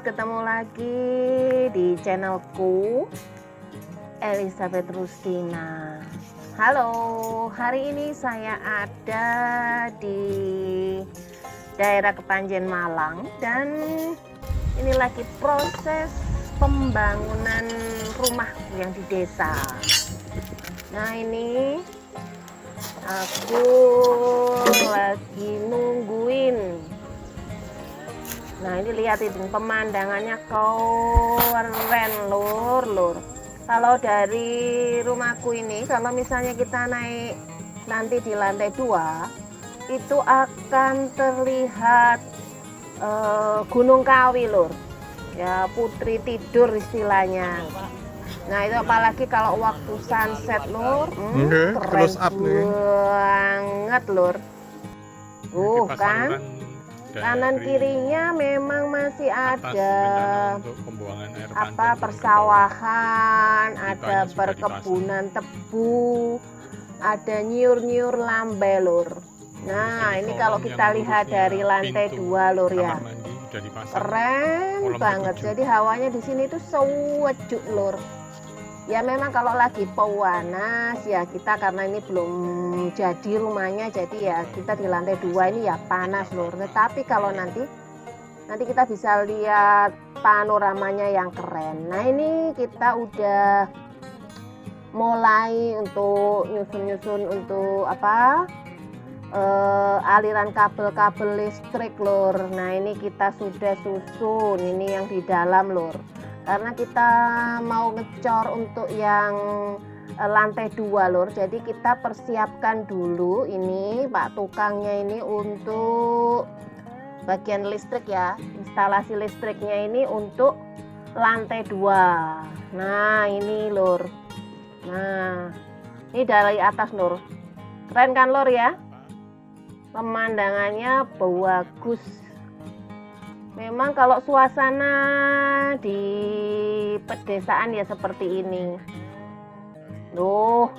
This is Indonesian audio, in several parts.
ketemu lagi di channelku Elizabeth Rustina. Halo, hari ini saya ada di daerah Kepanjen Malang dan ini lagi proses pembangunan rumah yang di desa. Nah, ini aku lagi nungguin. Nah, ini lihat itu pemandangannya keren lur. Kalau dari rumahku ini, kalau misalnya kita naik nanti di lantai 2, itu akan terlihat Gunung Kawi lur. Ya, putri tidur istilahnya. Nah, itu apalagi kalau waktu sunset lur, keren banget lur. Kan kanan kirinya memang masih ada persawahan, ada perkebunan tebu, ada nyur-nyur lambe lur. Nah, ini kalau kita lihat dari lantai 2 lur ya, keren banget. Jadi hawanya di sini tuh sejuk lur. Ya memang kalau lagi panas ya kita, karena ini belum jadi rumahnya, jadi ya kita di lantai 2 ini ya panas lur. Tetapi kalau nanti kita bisa lihat panoramanya yang keren. Nah, ini kita udah mulai untuk nyusun untuk aliran kabel-kabel listrik lur. Nah, ini kita sudah susun, ini yang di dalam lur, karena kita mau ngecor untuk yang lantai 2 lur. Jadi kita persiapkan dulu ini Pak tukangnya ini untuk bagian listrik ya, instalasi listriknya ini untuk lantai 2. Nah, ini lur. Nah, ini dari atas lur, keren kan lur ya, pemandangannya bagus. Memang kalau suasana di pedesaan ya seperti ini. Loh.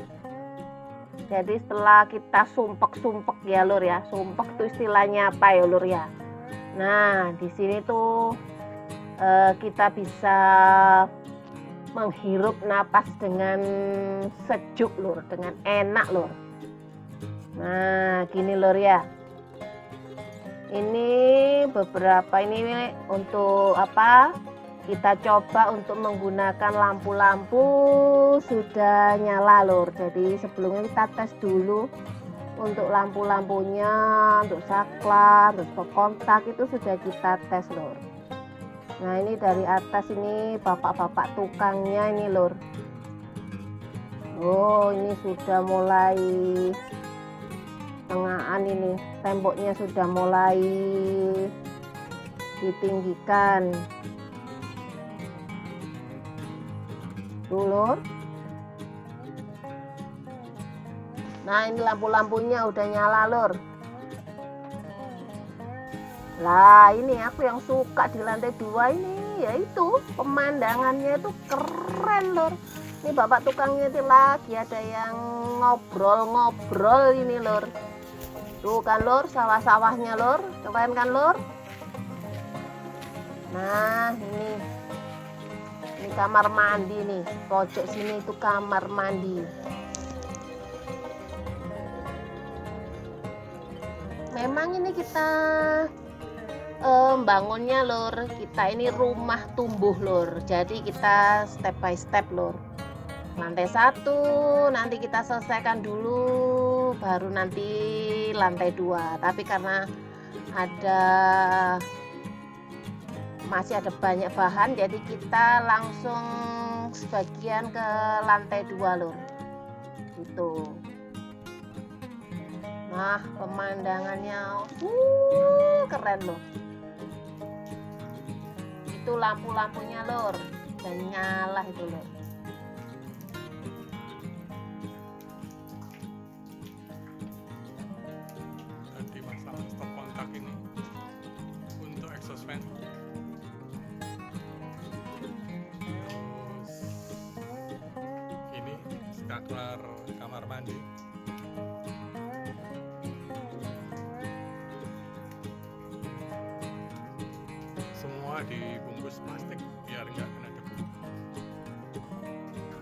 Jadi setelah kita sumpek ya lur ya. Sumpek itu istilahnya apa ya lur ya. Nah, di sini tuh kita bisa menghirup napas dengan sejuk lur, dengan enak lur. Nah, gini lur ya. Ini beberapa ini untuk kita coba untuk menggunakan lampu-lampu sudah nyala lur. Jadi sebelumnya kita tes dulu untuk lampu-lampunya, untuk saklar, untuk kontak itu sudah kita tes lur. Nah, ini dari atas ini bapak-bapak tukangnya ini lur. Oh, ini sudah mulai tengahan, ini temboknya sudah mulai ditinggikan tuh lur. Nah, ini lampu-lampunya udah nyala lur. Lah, ini aku yang suka di lantai 2 ini, yaitu pemandangannya itu keren lur. Ini bapak tukangnya itu lagi ada yang ngobrol-ngobrol ini lur. Tuh kan lur, sawah-sawahnya lur, keren kan lur. Nah, ini kamar mandi nih, pojok sini itu kamar mandi. Memang ini kita bangunnya lur, kita ini rumah tumbuh lur. Jadi kita step by step lur. Lantai 1 nanti kita selesaikan dulu, baru nanti lantai 2. Tapi karena masih ada banyak bahan, jadi kita langsung sebagian ke lantai 2 lur. Gitu. Nah, pemandangannya keren loh. Itu lampu-lampunya lur, dan nyala itu lur. Tadi masalah stop kontak ini untuk exhaust fan. Terus ini saklar kamar mandi. Semua dibungkus bungkus plastik biar nggak kena debu.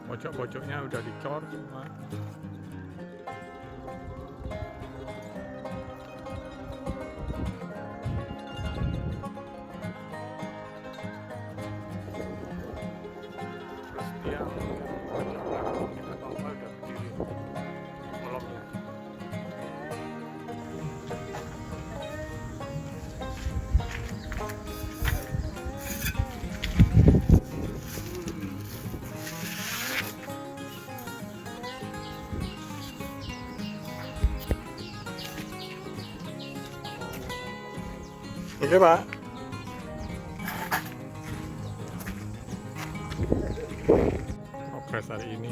Pojok-pojoknya udah dicor semua. Terus dia pojok belakang kita tombol udah berdiri kolomnya. Oke Pak. Progres hari ini.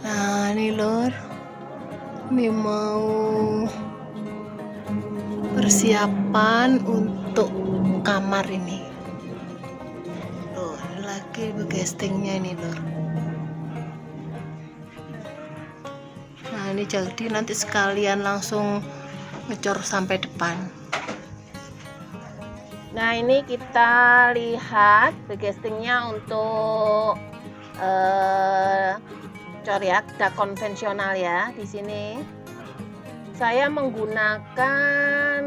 Nah ini lur, ini mau persiapan untuk kamar ini. Loh, ini lagi begestingnya ini lur. Nah ini jadi nanti sekalian langsung ngecor sampai depan. Nah ini kita lihat begestingnya untuk cor ya, dak konvensional ya. Di sini saya menggunakan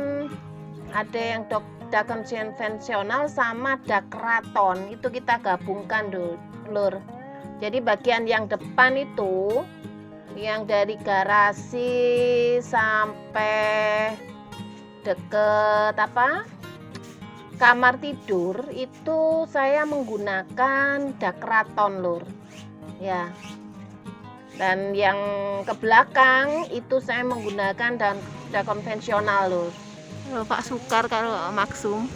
ada yang dak konvensional sama dak kraton, itu kita gabungkan lur. Jadi bagian yang depan itu yang dari garasi sampai deket kamar tidur itu saya menggunakan dak kraton lur ya. Dan yang ke belakang itu saya menggunakan dak konvensional lur. Kalau Pak Sukar, kalau Maksum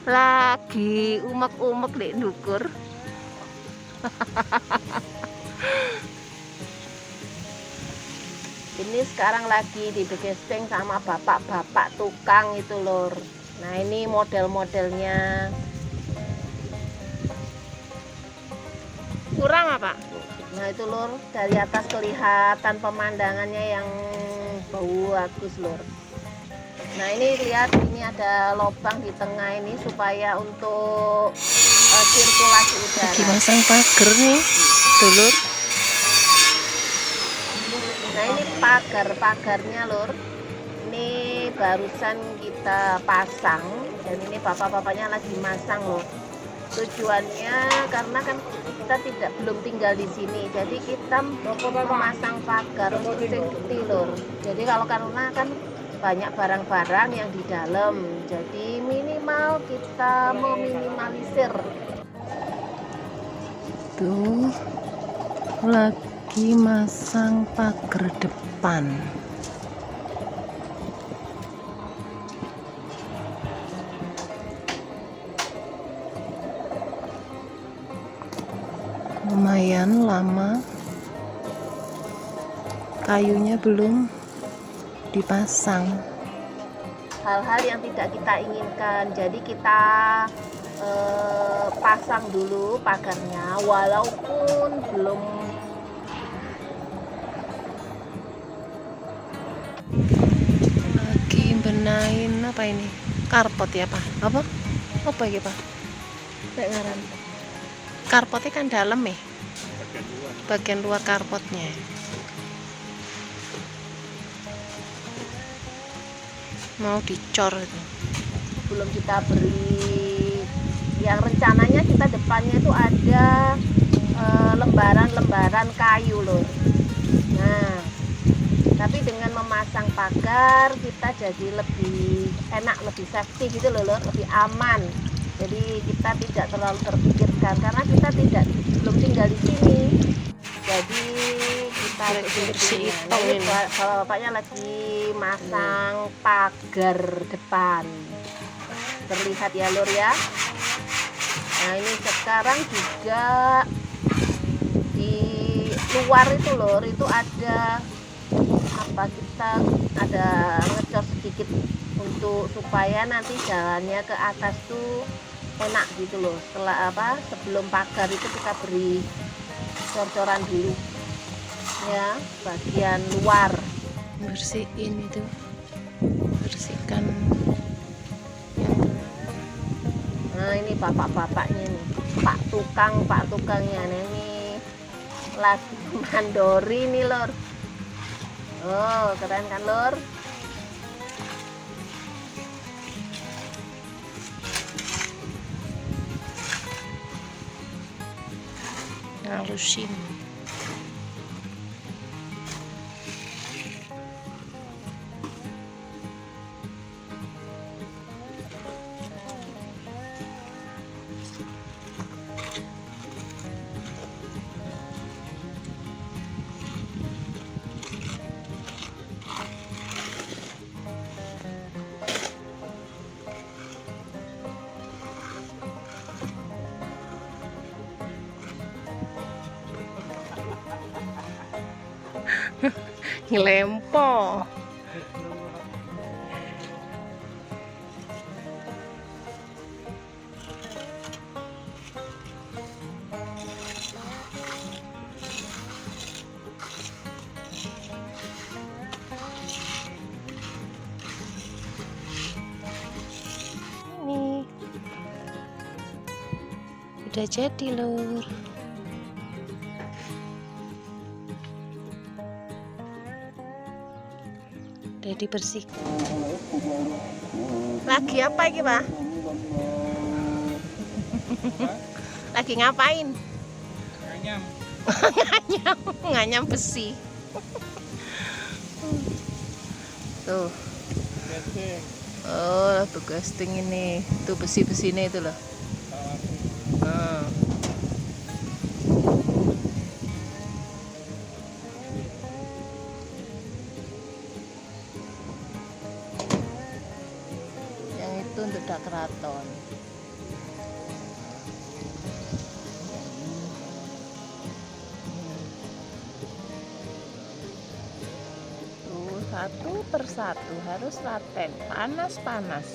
lagi umek-umek di ndukur. Ini sekarang lagi di begesting sama bapak-bapak tukang itu lur. Nah ini model-modelnya. Kurang apa? Nah itu lur, dari atas kelihatan pemandangannya yang bagus lur. Nah ini lihat, ini ada lubang di tengah ini supaya untuk sirkulasi udara. Lagi pasang pagar nih lur. Nah ini pagarnya lur, ini barusan kita pasang dan ini bapak-bapaknya lagi masang lur. Tujuannya karena kan kita belum tinggal di sini, jadi kita memasang pagar untuk safety lur. Jadi kalau karena kan banyak barang-barang yang di dalam, jadi minimal kita meminimalisir. Tuh lagi masang pagar depan. Lumayan lama, kayunya belum dipasang. Hal-hal yang tidak kita inginkan, jadi kita pasang dulu pagarnya walaupun belum. Lagi benain apa ini, karpet ya Pak? Apa ya Pak? Kayak ngaran karpotnya kan dalam ya, bagian luar karpotnya. Mau dicor itu. Belum kita beri, yang rencananya kita depannya itu ada lembaran-lembaran kayu lur. Nah tapi dengan memasang pagar kita jadi lebih enak, lebih safety gitu loh lur, lebih aman. Jadi kita tidak terlalu terpikirkan karena kita belum tinggal di sini. Jadi kita bersih. Nah, ini bapaknya lagi masang pagar depan. Terlihat ya lur ya. Nah ini sekarang juga di luar itu lur, itu ada apa kita ada ngecor sedikit untuk supaya nanti jalannya ke atas tuh enak gitu loh. Setelah sebelum pagar itu kita beri cor-coran dulu ya, bagian luar. Bersihin itu, bersihkan. Nah ini bapak-bapaknya nih, pak tukangnya ini lagi mandori nih lor. Oh keren kan lor. Ngalusin. Ngelempo. Ini udah jadi lur. Udah dibersihkan. Lagi apa ini pak? Lagi ngapain? Kayaknya Nganyam besi. Tuh. Oh, tuh casting ini. Tuh besi-besinya itu loh. Nah. Yang itu untuk dak keraton. Satu persatu harus laten, panas-panas.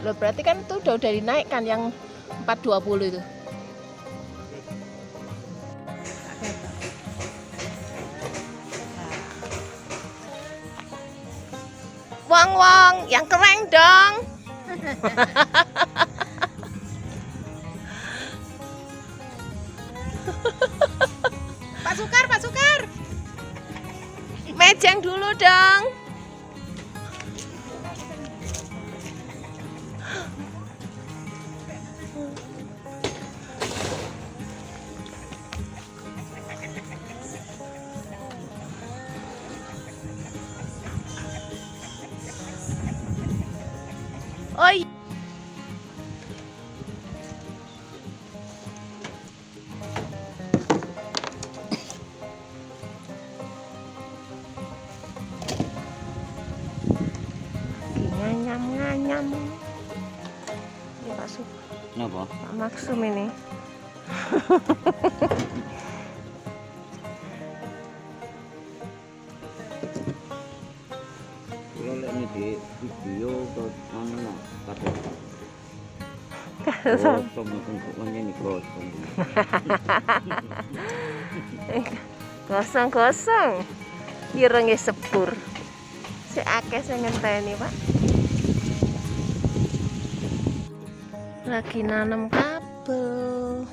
Loh berarti kan itu udah dinaikkan yang 420 itu. Wong, yang keren dong. Pak Sukar. Mejeng dulu dong. Oh iya. Nganyam. Ini Pak Suk. Kenapa? Pak Maksum ini. Kalau ini di video ke mana? Kosong bentukannya nih kosong. Kosong. Ireng sepur. Si akeh sing ngenteni, Pak. Lagi nanam kabel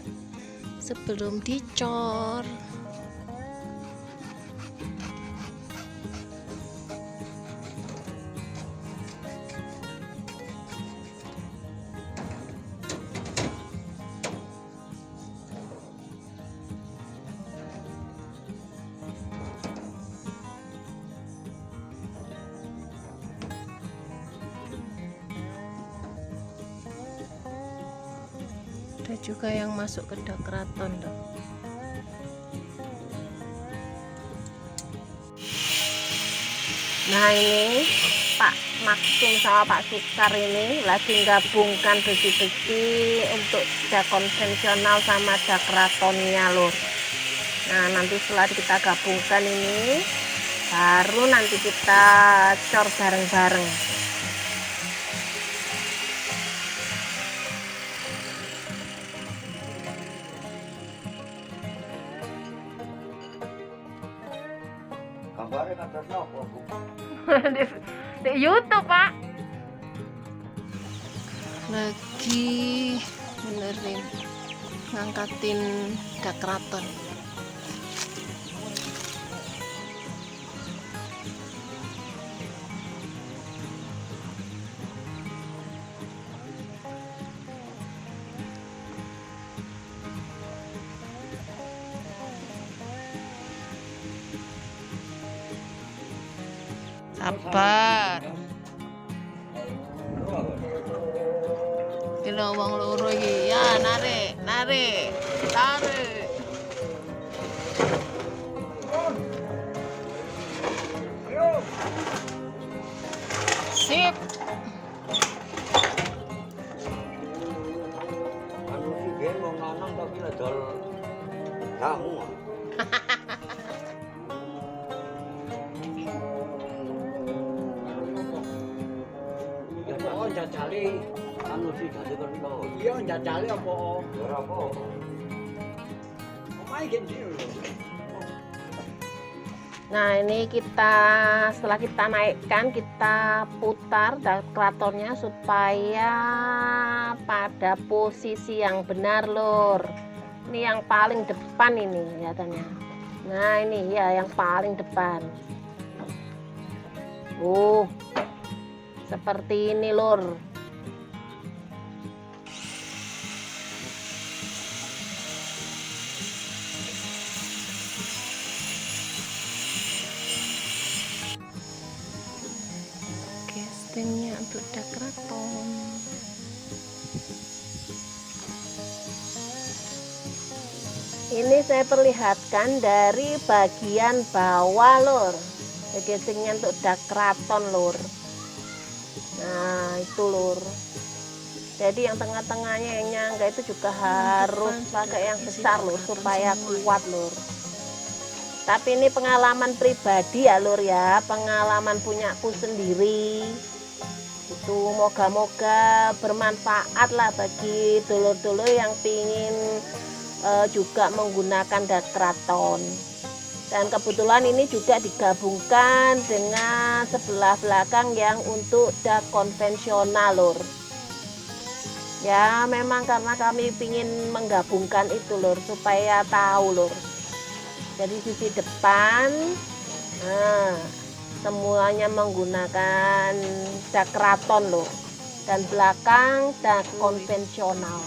sebelum dicor. Ada juga yang masuk ke dak keraton dong. Nah ini Pak Maksum sama Pak Sukar ini lagi gabungkan besi-besi untuk dak konvensional sama dak keratonnya lur. Nah nanti setelah kita gabungkan ini baru nanti kita cor bareng-bareng. Gambarnya kata apa, Bu? Di YouTube Pak. Lagi benerin ngangkatin dak keraton. Sabar. Kilo wong loro iki. Ya, narik, narik. Tarik. Sip. Anu sih biyen wong lanang tapi ledol jamu. Ya kok jajali anu sih dadi kerto. Iya jajali apa? Ora apa. Omahe gede lho. Nah ini kita setelah kita naikkan kita putar dak keratonnya supaya pada posisi yang benar lur. Ini yang paling depan ini kelihatannya. Nah ini ya yang paling depan. Seperti ini lur. Castingnya untuk dak keraton. Ini saya perlihatkan dari bagian bawah lur. Casingnya untuk dak keraton lur. Nah itu lur. Jadi yang tengah-tengahnya yang nyangga itu juga harus pakai yang besar lur supaya kuat lur. Tapi ini pengalaman pribadi ya lur ya, pengalaman punyaku sendiri. Itu moga-moga bermanfaat lah bagi dulur-dulur yang pingin juga menggunakan dak keraton. Dan kebetulan ini juga digabungkan dengan sebelah belakang yang untuk dak konvensional lur. Ya memang karena kami ingin menggabungkan itu lur supaya tahu lur. Jadi sisi depan nah, semuanya menggunakan dak keraton lur. Dan belakang dak konvensional.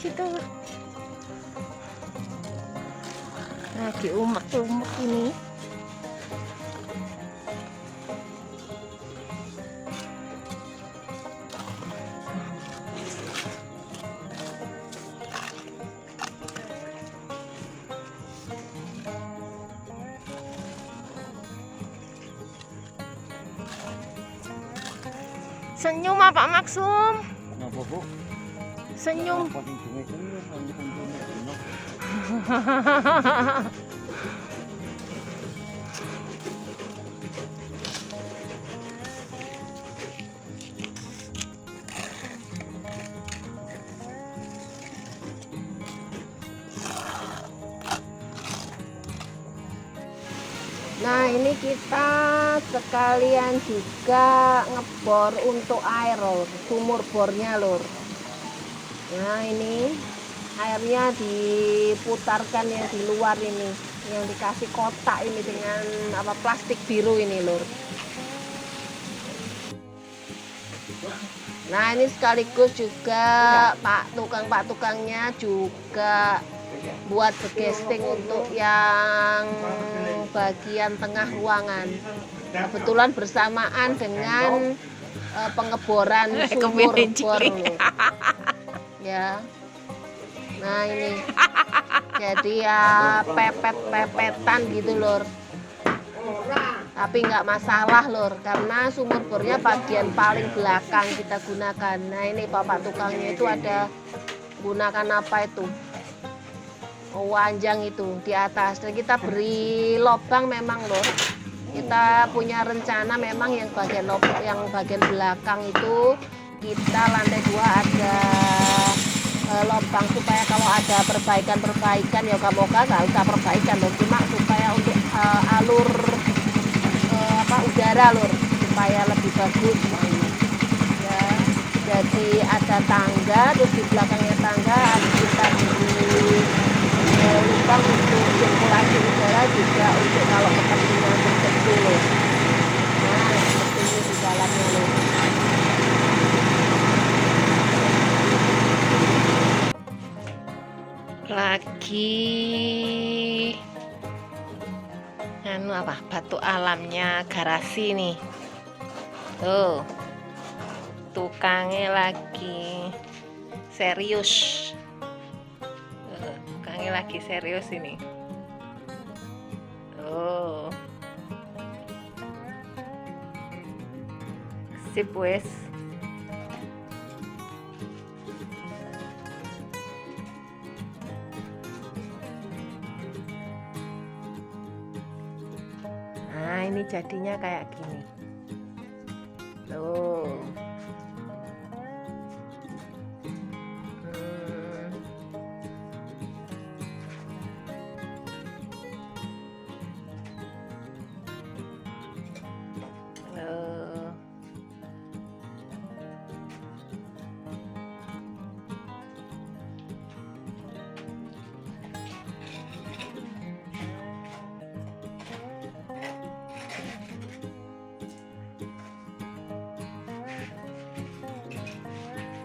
Situ lagi umek-umek ini. Senyum Pak Maksum. Kenapa, Bu? Senyum. Paling senyum nanti kumpulnya. Nah ini kita sekalian juga ngebor untuk air lur, sumur bornya lur. Nah ini airnya diputarkan yang di luar ini, yang dikasih kotak ini dengan apa plastik biru ini lur. Nah ini sekaligus juga pak tukangnya juga buat begesting untuk yang bagian tengah ruangan. Kebetulan bersamaan dengan pengeboran sumur bor Lur. Ya. Nah ini. Jadi ya pepet-pepetan gitu Lur. Tapi nggak masalah Lur, karena sumur bornya bagian paling belakang kita gunakan. Nah ini bapak tukangnya itu ada gunakan apa itu? Wanjang itu di atas. Dan kita beri lubang memang Lur. Kita punya rencana memang yang bagian bagian belakang itu kita lantai 2 ada lubang supaya kalau ada perbaikan ya moga-moga nggak usah perbaikan Lur, cuma supaya untuk alur udara Lur, supaya lebih bagus ya. Jadi ada tangga, terus di belakangnya tangga kita beri lubang untuk sirkulasi udara, juga untuk kalau kepentingan tertentu Lur. Nah seperti ini di dalamnya Lur. Lagi batu alamnya garasi nih. Tuh tukangnya lagi serius. Tukangnya lagi serius ini. Tuh sip wes. Nah ini jadinya kayak gini loh.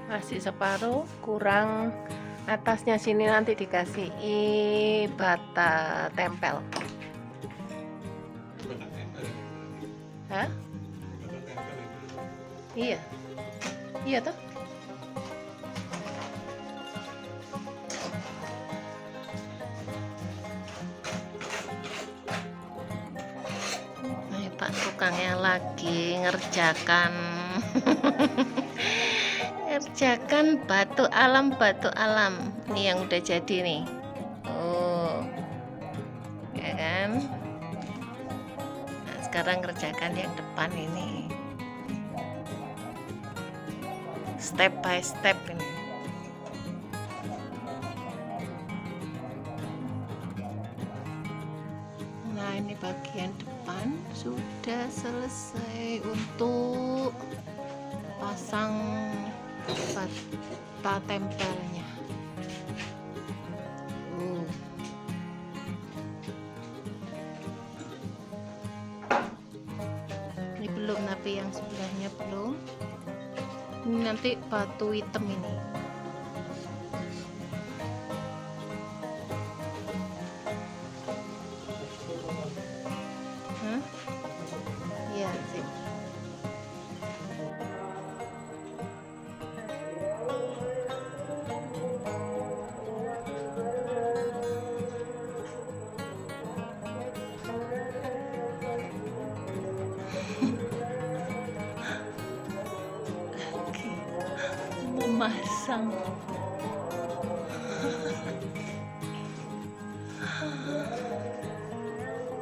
Masih separuh, kurang atasnya sini nanti dikasih bata tempel. Hah? Iya. Iya toh? Ini Pak tukangnya lagi ngerjakan ngerjakan batu alam ini yang udah jadi nih. Oh ya kan. Nah sekarang ngerjakan yang depan ini step by step ini. Nah ini bagian depan sudah selesai untuk pasang bata tempelnya. Ini belum, tapi yang sebelahnya belum. Ini nanti batu hitam ini. Hah? Iya sih. Memasang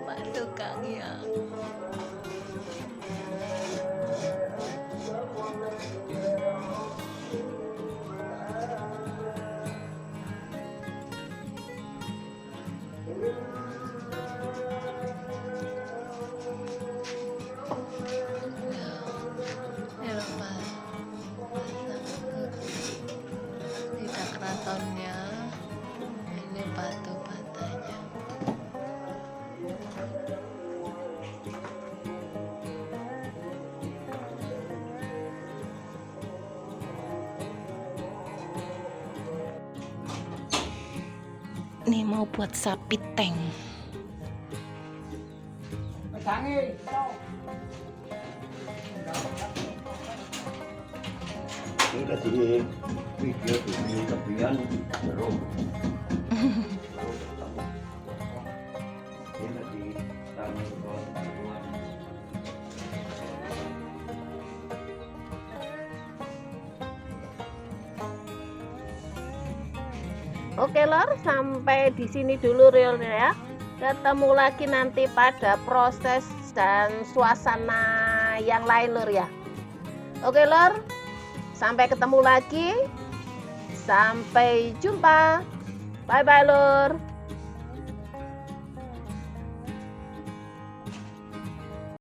Pak tukangnya. Keratonnya ini batu batanya. Ini mau buat sapi tank. Ini di video di tebian belum. Ini di tangan keluar. Oke lor, sampai di sini dulu Lur ya. Ketemu lagi nanti pada proses dan suasana yang lain Lur ya. Oke Lor, sampai ketemu lagi. Sampai jumpa. Bye bye Lur.